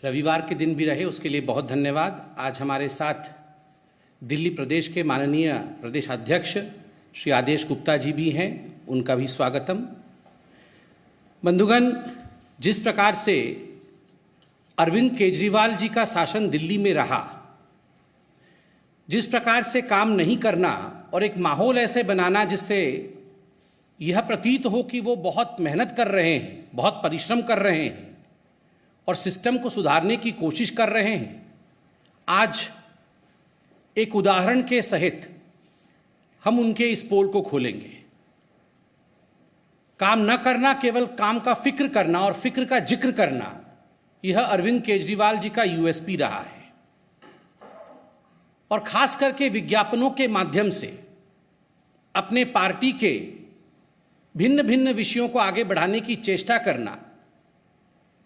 रविवार के दिन भी रहे उसके लिए बहुत धन्यवाद। आज हमारे साथ दिल्ली प्रदेश के माननीय प्रदेश अध्यक्ष श्री आदेश गुप्ता जी भी हैं, उनका भी स्वागतम। बंधुगण, जिस प्रकार से अरविंद केजरीवाल जी का शासन दिल्ली में रहा, जिस प्रकार से काम नहीं करना और एक माहौल ऐसे बनाना जिससे यह प्रतीत हो कि वो बहुत मेहनत कर रहे हैं, बहुत परिश्रम कर रहे हैं और सिस्टम को सुधारने की कोशिश कर रहे हैं, आज एक उदाहरण के सहित हम उनके इस पोल को खोलेंगे। काम न करना, केवल काम का फिक्र करना और फिक्र का जिक्र करना, यह अरविंद केजरीवाल जी का यूएसपी रहा है। और खास करके विज्ञापनों के माध्यम से अपने पार्टी के भिन्न भिन्न विषयों को आगे बढ़ाने की चेष्टा करना,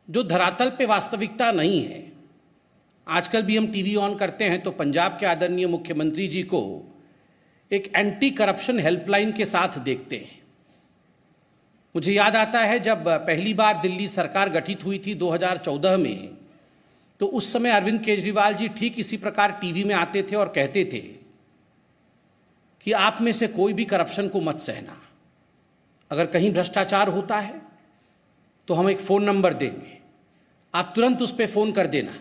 जो धरातल पे वास्तविकता नहीं है। आजकल भी हम टीवी ऑन करते हैं तो पंजाब के आदरणीय मुख्यमंत्री जी को एक एंटी करप्शन हेल्पलाइन के साथ देखते हैं। मुझे याद आता है जब पहली बार दिल्ली सरकार गठित हुई थी 2014 में, तो उस समय अरविंद केजरीवाल जी ठीक इसी प्रकार टीवी में आते थे और कहते थे कि आप में से कोई भी करप्शन को मत सहना, अगर कहीं भ्रष्टाचार होता है तो हम एक फ़ोन नंबर देंगे, आप तुरंत उस पर फ़ोन कर देना,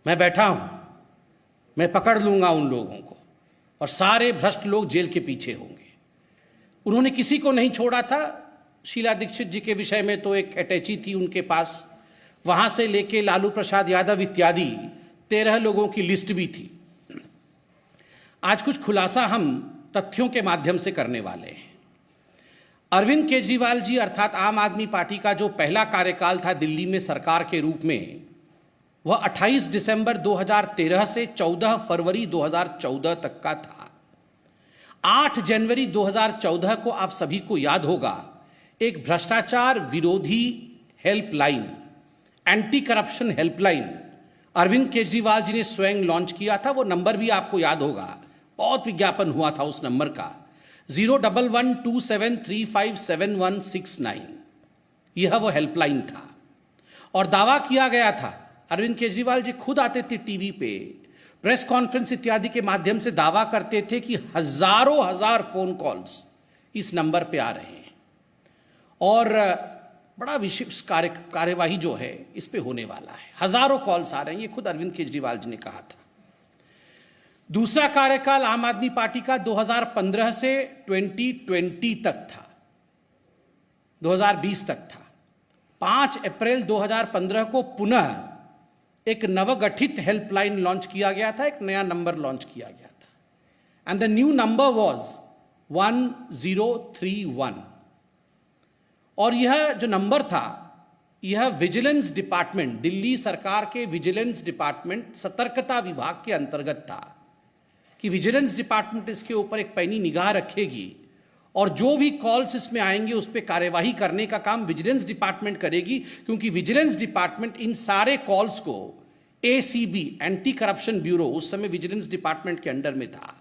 मैं बैठा हूं, मैं पकड़ लूंगा उन लोगों को और सारे भ्रष्ट लोग जेल के पीछे होंगे। उन्होंने किसी को नहीं छोड़ा था। शीला दीक्षित जी के विषय में तो एक अटैची थी उनके पास, वहां से लेके लालू प्रसाद यादव इत्यादि 13 लोगों की लिस्ट भी थी। आज कुछ खुलासा हम तथ्यों के माध्यम से करने वाले हैं। अरविंद केजरीवाल जी अर्थात आम आदमी पार्टी का जो पहला कार्यकाल था दिल्ली में सरकार के रूप में, वह 28 दिसंबर 2013 से 14 फरवरी 2014 तक का था। 8 जनवरी 2014 को आप सभी को याद होगा, एक भ्रष्टाचार विरोधी helpline, anti corruption helpline Arvind Kejriwal ji ने स्वयं लॉन्च किया था। वो नंबर भी आपको याद होगा, बहुत विज्ञापन हुआ था उस नंबर का, 01127357169। यह वो हेल्पलाइन था और दावा किया गया था, अरविंद केजरीवाल जी खुद आते थे टीवी पे, प्रेस कॉन्फ्रेंस इत्यादि के माध्यम से दावा करते थे कि हजारों हजार फोन कॉल्स इस नंबर पे आ रहे हैं और बड़ा विशेष कार्यवाही जो है इस पे होने वाला है। हजारों कॉल्स आ रहे हैं, ये खुद अरविंद केजरीवाल जी ने कहा था। दूसरा कार्यकाल आम आदमी पार्टी का 2015 से 2020 तक था, 2020 तक था। 5 अप्रैल 2015 को पुनः एक नवगठित हेल्पलाइन लॉन्च किया गया था, एक नया नंबर लॉन्च किया गया था, and the new number was 1031। और यह जो नंबर था, यह विजिलेंस डिपार्टमेंट, दिल्ली सरकार के विजिलेंस डिपार्टमेंट सतर्कता विभाग के अंतर्गत था कि विजिलेंस डिपार्टमेंट इसके ऊपर एक पैनी निगाह रखेगी और जो भी कॉल्स इसमें आएंगे उस पर कार्यवाही करने का काम विजिलेंस डिपार्टमेंट करेगी, क्योंकि विजिलेंस डिपार्टमेंट इन सारे कॉल्स को एसीबी, एंटी करप्शन ब्यूरो, उस समय विजिलेंस डिपार्टमेंट के अंडर में था,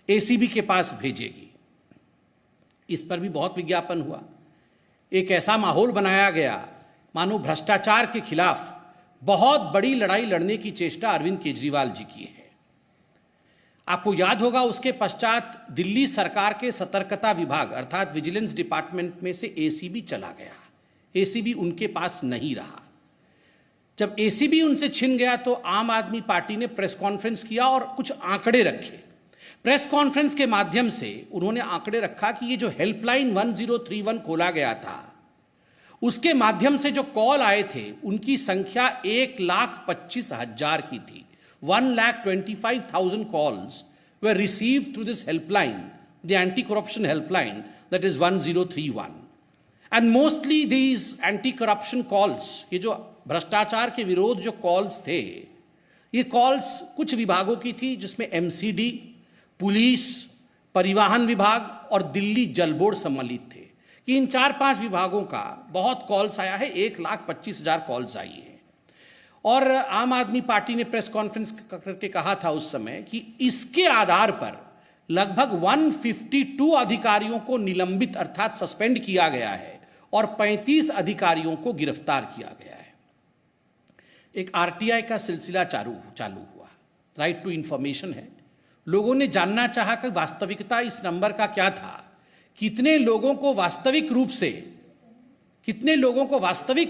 एसीबी के पास भेजेगी। इस पर भी बहुत विज्ञापन हुआ। एक ऐसा माहौल बनाया गया मानो भ्रष्टाचार के खिलाफ बहुत बड़ी लड़ाई लड़ने की चेष्टा अरविंद केजरीवाल जी की है। आपको याद होगा उसके पश्चात दिल्ली सरकार के सतर्कता विभाग अर्थात विजिलेंस डिपार्टमेंट में से एसीबी चला गया, एसीबी उनके पास नहीं रहा। जब एसीबी उनसे छिन गया तो आम आदमी पार्टी ने प्रेस कॉन्फ्रेंस किया और कुछ आंकड़े रखे। प्रेस कॉन्फ्रेंस के माध्यम से उन्होंने आंकड़े रखा कि ये जो हेल्पलाइन 1031 खोला गया था, उसके माध्यम से जो कॉल आए थे उनकी संख्या 1,25,000 की थी। 1,25,000 calls were received through this helpline, the anti-corruption helpline, that is 1031. And mostly these anti-corruption calls, ये जो भ्रष्टाचार के विरोध जो कॉल्स थे, ये कॉल्स कुछ विभागों की थी जिसमें एमसीडी, पुलिस, परिवहन विभाग और दिल्ली जल बोर्ड सम्मिलित थे। कि इन 4-5 विभागों का बहुत कॉल्स आया है, 1,25,000 कॉल्स आई है। और आम आदमी पार्टी ने प्रेस कॉन्फ्रेंस करके कहा था उस समय कि इसके आधार पर लगभग 152 अधिकारियों को निलंबित अर्थात सस्पेंड किया गया है और 35 अधिकारियों को गिरफ्तार किया गया है। एक आरटीआई का सिलसिला चालू हुआ। राइट टू इंफॉर्मेशन है। लोगों ने जानना चाहा कि वास्तविकता इस नंबर का क्या था, कितने लोगों को वास्तविक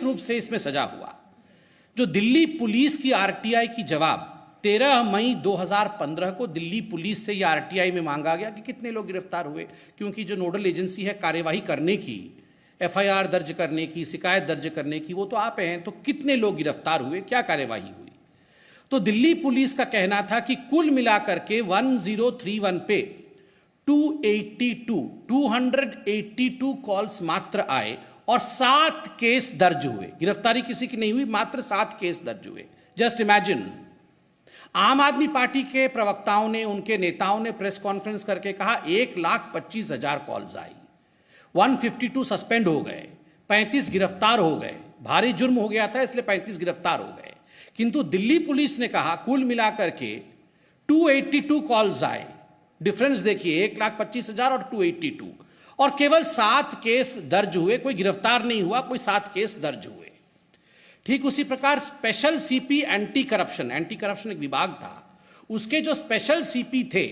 रूप से इसमें सजा हुआ। जो दिल्ली पुलिस की आरटीआई की जवाब 13 मई 2015 को दिल्ली पुलिस से यह आरटीआई में मांगा गया कि कितने लोग गिरफ्तार हुए, क्योंकि जो नोडल एजेंसी है कार्यवाही करने की, एफआईआर दर्ज करने की, शिकायत दर्ज करने की, वो तो आप हैं। तो कितने लोग गिरफ्तार हुए, क्या कार्यवाही हुई? तो दिल्ली पुलिस का कहना था कि कुल मिलाकर के 1031 पे 282 कॉल्स मात्र आए और 7 केस दर्ज हुए। गिरफ्तारी किसी की नहीं हुई, मात्र 7 केस दर्ज हुए। Just imagine. आम आदमी पार्टी के प्रवक्ताओं ने, उनके नेताओं ने प्रेस कॉन्फ्रेंस करके कहा 1,25,000 कॉल्स आई, 152 सस्पेंड हो गए, 35 गिरफ्तार हो गए। भारी जुर्म हो गया था इसलिए 35 गिरफ्तार हो गए। किंतु दिल्ली पुलिस ने कहा कुल मिलाकर के 282 कॉल्स आए। डिफरेंस देखिए, 1,25,000 और 282, और केवल 7 केस दर्ज हुए। कोई गिरफ्तार नहीं हुआ, कोई 7 केस दर्ज हुए। ठीक उसी प्रकार स्पेशल सीपी एंटी करप्शन एक विभाग था, उसके जो स्पेशल सीपी थे,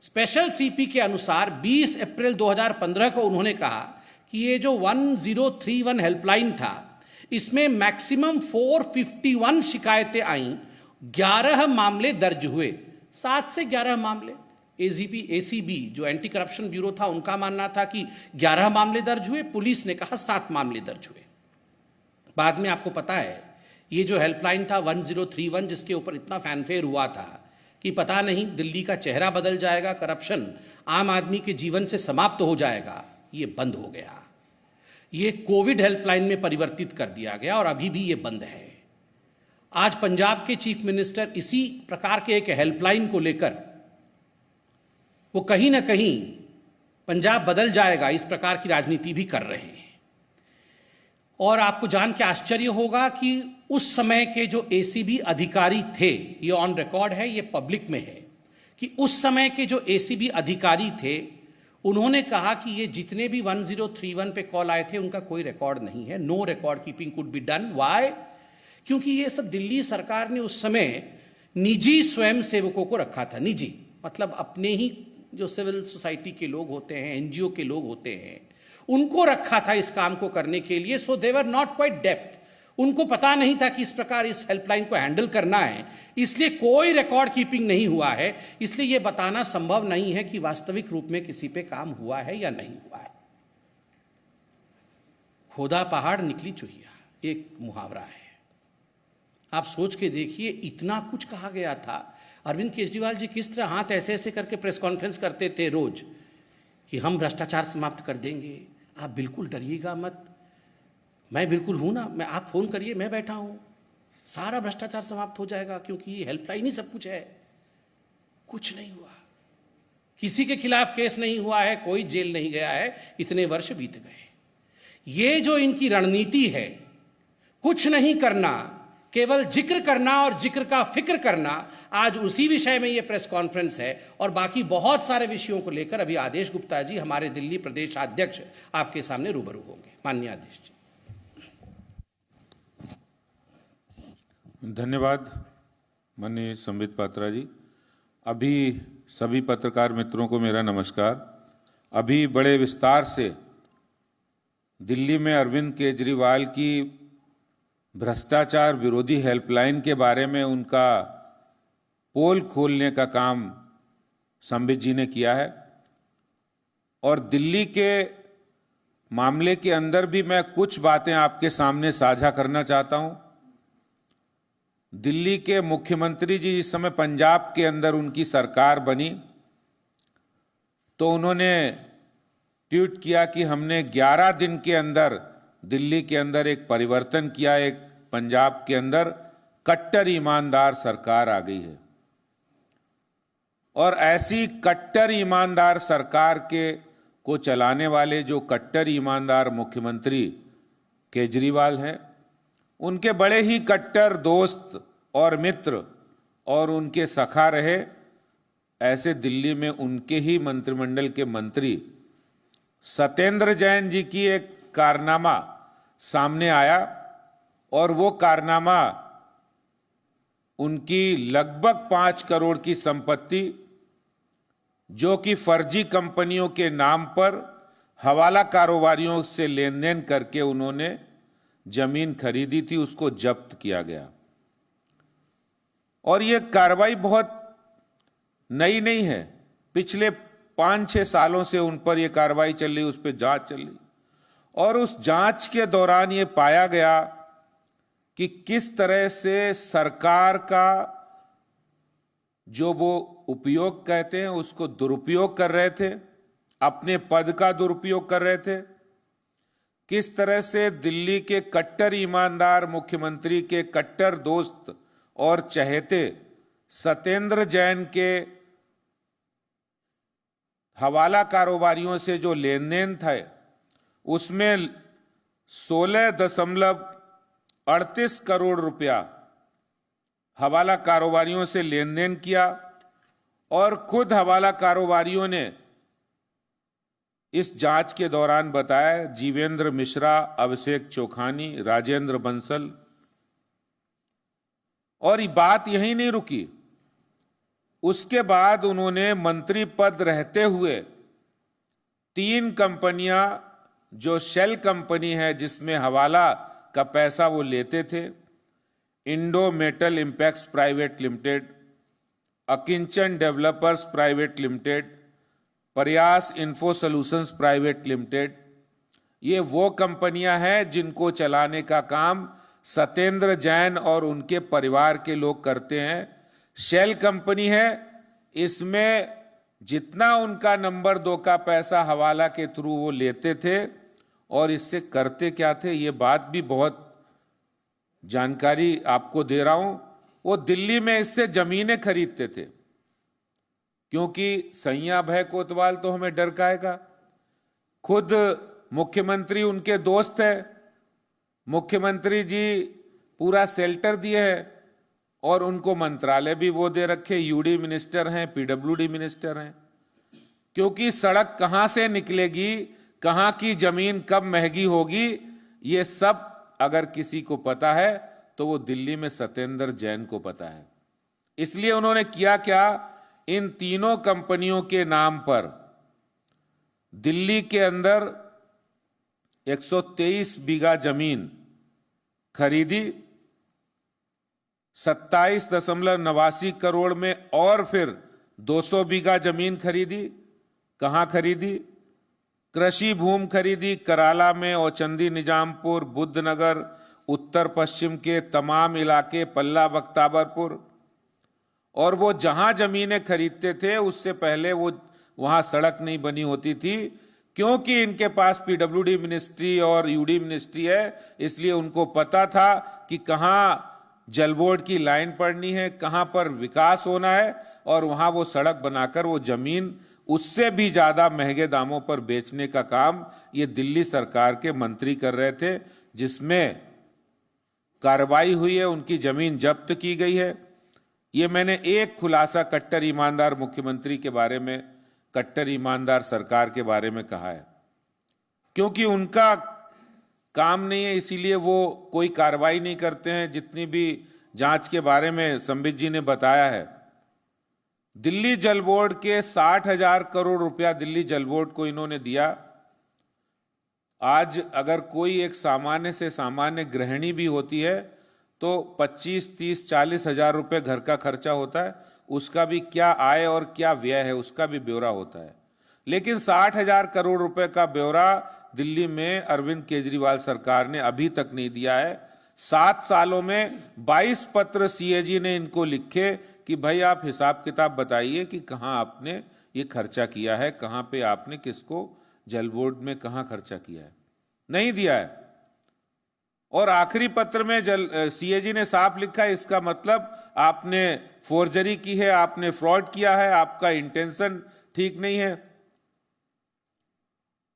स्पेशल सीपी के अनुसार 20 अप्रैल 2015 को उन्होंने कहा कि ये जो 1031 हेल्पलाइन था, इसमें मैक्सिमम 451 शिकायतें आईं, 11 मामले दर्ज हुए। 7 से 11 मामले। एसीबी जो एंटी करप्शन ब्यूरो था, उनका मानना था कि 11 मामले दर्ज हुए, पुलिस ने कहा 7 मामले दर्ज हुए। बाद में आपको पता है ये जो हेल्पलाइन था 1031, जिसके ऊपर इतना फैनफेयर हुआ था कि पता नहीं दिल्ली का चेहरा बदल जाएगा, करप्शन आम आदमी के जीवन से समाप्त हो जाएगा, ये बंद हो गया। ये कोविड हेल्पलाइन में परिवर्तित कर दिया गया और अभी भी ये बंद है। आज पंजाब के चीफ मिनिस्टर इसी प्रकार के एक हेल्पलाइन को लेकर वो कहीं ना कहीं पंजाब बदल जाएगा इस प्रकार की राजनीति भी कर रहे हैं। और आपको जान के आश्चर्य होगा कि उस समय के जो एसीबी अधिकारी थे, ये ऑन रिकॉर्ड है, ये पब्लिक में है, कि उस समय के जो एसीबी अधिकारी थे, उन्होंने कहा कि ये जितने भी 1031 पे कॉल आए थे उनका कोई रिकॉर्ड नहीं है। No record keeping could be done. Why? क्योंकि ये सब दिल्ली सरकार ने उस समय निजी स्वयं सेवकों को रखा था। निजी मतलब अपने ही जो सिविल सोसाइटी के लोग होते हैं, एनजीओ के लोग होते हैं, उनको रखा था इस काम को करने के लिए। सो दे वर नॉट क्वाइट डेप्थ। उनको पता नहीं था कि इस प्रकार इस हेल्पलाइन को हैंडल करना है, इसलिए कोई रिकॉर्ड कीपिंग नहीं हुआ है। इसलिए यह बताना संभव नहीं है कि वास्तविक रूप में किसी पे काम हुआ है या नहीं हुआ है। खोदा पहाड़ निकली चुहिया, एक मुहावरा है। आप सोच के देखिए, इतना कुछ कहा गया था। अरविंद केजरीवाल जी किस तरह हाथ ऐसे ऐसे करके प्रेस कॉन्फ्रेंस करते थे रोज कि हम भ्रष्टाचार समाप्त कर देंगे, आप बिल्कुल डरिएगा मत, मैं बिल्कुल हूं ना, आप फोन करिए, मैं बैठा हूं, सारा भ्रष्टाचार समाप्त हो जाएगा, क्योंकि ये हेल्पलाइन ही सब कुछ है। कुछ नहीं हुआ, किसी के खिलाफ केस नहीं हुआ है, कोई जेल नहीं गया है, इतने वर्ष बीत गए। ये जो इनकी रणनीति है, कुछ नहीं करना, केवल जिक्र करना और जिक्र का फिक्र करना, आज उसी विषय में ये प्रेस कॉन्फ्रेंस है। और बाकी बहुत सारे विषयों को लेकर अभी आदेश गुप्ता जी, हमारे दिल्ली प्रदेश अध्यक्ष, आपके सामने रूबरू होंगे। माननीय आदेश जी। धन्यवाद माननीय संबित पात्रा जी। अभी सभी पत्रकार मित्रों को मेरा नमस्कार। अभी बड़े विस्तार से दिल्ली में अरविंद केजरीवाल की भ्रष्टाचार विरोधी हेल्पलाइन के बारे में उनका पोल खोलने का काम संबित जी ने किया है। और दिल्ली के मामले के अंदर भी मैं कुछ बातें आपके सामने साझा करना चाहता हूं। दिल्ली के मुख्यमंत्री जी इस समय पंजाब के अंदर उनकी सरकार बनी, तो उन्होंने ट्वीट किया कि हमने 11 दिन के अंदर दिल्ली के अंदर एक परिवर्तन किया, एक पंजाब के अंदर कट्टर ईमानदार सरकार आ गई है। और ऐसी कट्टर ईमानदार सरकार को चलाने वाले जो कट्टर ईमानदार मुख्यमंत्री केजरीवाल हैं, उनके बड़े ही कट्टर दोस्त और मित्र और उनके सखा रहे ऐसे दिल्ली में उनके ही मंत्रिमंडल के मंत्री सत्येंद्र जैन जी की एक कारनामा सामने आया। और वो कारनामा उनकी लगभग 5 करोड़ की संपत्ति, जो कि फर्जी कंपनियों के नाम पर हवाला कारोबारियों से लेन देन करके उन्होंने जमीन खरीदी थी, उसको जब्त किया गया। और यह कार्रवाई बहुत नई नहीं है, पिछले 5-6 सालों से उन पर यह कार्रवाई चल रही, उस पर जांच चल रही। और उस जांच के दौरान यह पाया गया कि किस तरह से सरकार का जो वो उपयोग कहते हैं उसको दुरुपयोग कर रहे थे, अपने पद का दुरुपयोग कर रहे थे। किस तरह से दिल्ली के कट्टर ईमानदार मुख्यमंत्री के कट्टर दोस्त और चहेते सत्येंद्र जैन के हवाला कारोबारियों से जो लेन देन था उसमें 16.38 करोड़ रुपया हवाला कारोबारियों से लेन देन किया। और खुद हवाला कारोबारियों ने इस जांच के दौरान बताया, जीवेंद्र मिश्रा, अभिषेक चोखानी, राजेंद्र बंसल। और ये बात यहीं नहीं रुकी, उसके बाद उन्होंने मंत्री पद रहते हुए 3 कंपनियां, जो शेल कंपनी है जिसमें हवाला का पैसा वो लेते थे, Indo metal impacts private limited, Akinchan developers private limited, Prayas info solutions private limited, ये वो कंपनियां हैं जिनको चलाने का काम सत्येंद्र जैन और उनके परिवार के लोग करते हैं। शेल कंपनी है, इसमें जितना उनका नंबर 2 का पैसा हवाला के थ्रू वो लेते थे और इससे करते क्या थे, ये बात भी बहुत जानकारी आपको दे रहा हूं। वो दिल्ली में इससे जमीनें खरीदते थे, क्योंकि सैया भय कोतवाल तो हमें डर काएगा। खुद मुख्यमंत्री उनके दोस्त है, मुख्यमंत्री जी पूरा शेल्टर दिए है और उनको मंत्रालय भी वो दे रखे, यूडी मिनिस्टर हैं, पीडब्ल्यूडी मिनिस्टर हैं। क्योंकि सड़क कहां से निकलेगी, कहां की जमीन कब महंगी होगी, ये सब अगर किसी को पता है तो वो दिल्ली में सत्येंद्र जैन को पता है। इसलिए उन्होंने किया क्या, इन तीनों कंपनियों के नाम पर दिल्ली के अंदर 123 बीघा जमीन खरीदी, 27.89 करोड़ में, और फिर 200 बीघा जमीन खरीदी। कहां खरीदी? कृषि भूमि खरीदी, कराला में, औचंदी, निजामपुर, बुद्धनगर, उत्तर पश्चिम के तमाम इलाके, पल्ला, बख्ताबरपुर। और वो जहां जमीनें खरीदते थे उससे पहले वो वहां सड़क नहीं बनी होती थी, क्योंकि इनके पास पीडब्ल्यूडी मिनिस्ट्री और यूडी मिनिस्ट्री है, इसलिए उनको पता था कि कहां जल बोर्ड की लाइन पड़नी है, कहां पर विकास होना है, और वहां वो सड़क बनाकर वो जमीन उससे भी ज्यादा महंगे दामों पर बेचने का काम ये दिल्ली सरकार के मंत्री कर रहे थे, जिसमें कार्रवाई हुई है, उनकी जमीन जब्त की गई है। ये मैंने एक खुलासा कट्टर ईमानदार मुख्यमंत्री के बारे में, कट्टर ईमानदार सरकार के बारे में कहा है, क्योंकि उनका काम नहीं है, इसीलिए वो कोई कार्रवाई नहीं करते हैं। जितनी भी जांच के बारे में संबित जी ने बताया है, दिल्ली जल बोर्ड के 60,000 करोड़ रुपया दिल्ली जल बोर्ड को इन्होंने दिया। आज अगर कोई एक सामान्य से सामान्य गृहिणी भी होती है तो 25, 30, 40 हजार रुपये घर का खर्चा होता है, उसका भी क्या आय और क्या व्यय है उसका भी ब्यौरा होता है। लेकिन 60,000 करोड़ रुपए का ब्यौरा दिल्ली में अरविंद केजरीवाल सरकार ने अभी तक नहीं दिया है। 7 सालों में 22 पत्र सीएजी ने इनको लिखे कि भाई आप हिसाब किताब बताइए कि कहां आपने ये खर्चा किया है, कहां पे आपने किसको जल बोर्ड में कहां खर्चा किया है, नहीं दिया है। और आखिरी पत्र में सीएजी ने साफ लिखा है, इसका मतलब आपने फोर्जरी की है, आपने फ्रॉड किया है, आपका इंटेंशन ठीक नहीं है।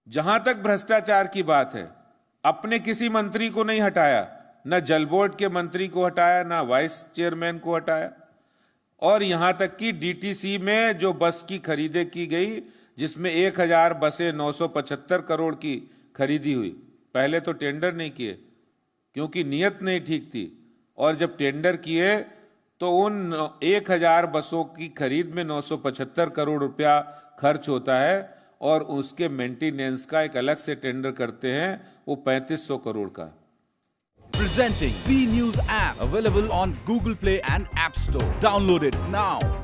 जहां तक भ्रष्टाचार की बात है, अपने किसी मंत्री को नहीं हटाया, न जल बोर्ड के मंत्री को हटाया, ना वाइस चेयरमैन को हटाया। और यहां तक कि डीटीसी में जो बस की खरीदें की गई, जिसमें 1000 बसें 975 करोड़ की खरीदी हुई, पहले तो टेंडर नहीं किए क्योंकि नीयत नहीं ठीक थी, और जब टेंडर किए तो उन 1000 बसों की खरीद में 975 करोड़ रुपया खर्च होता है और उसके मेंटेनेंस का एक अलग से टेंडर करते हैं, वो 3500 करोड़ का। Presenting B News app, available on Google Play and App Store. Download it now.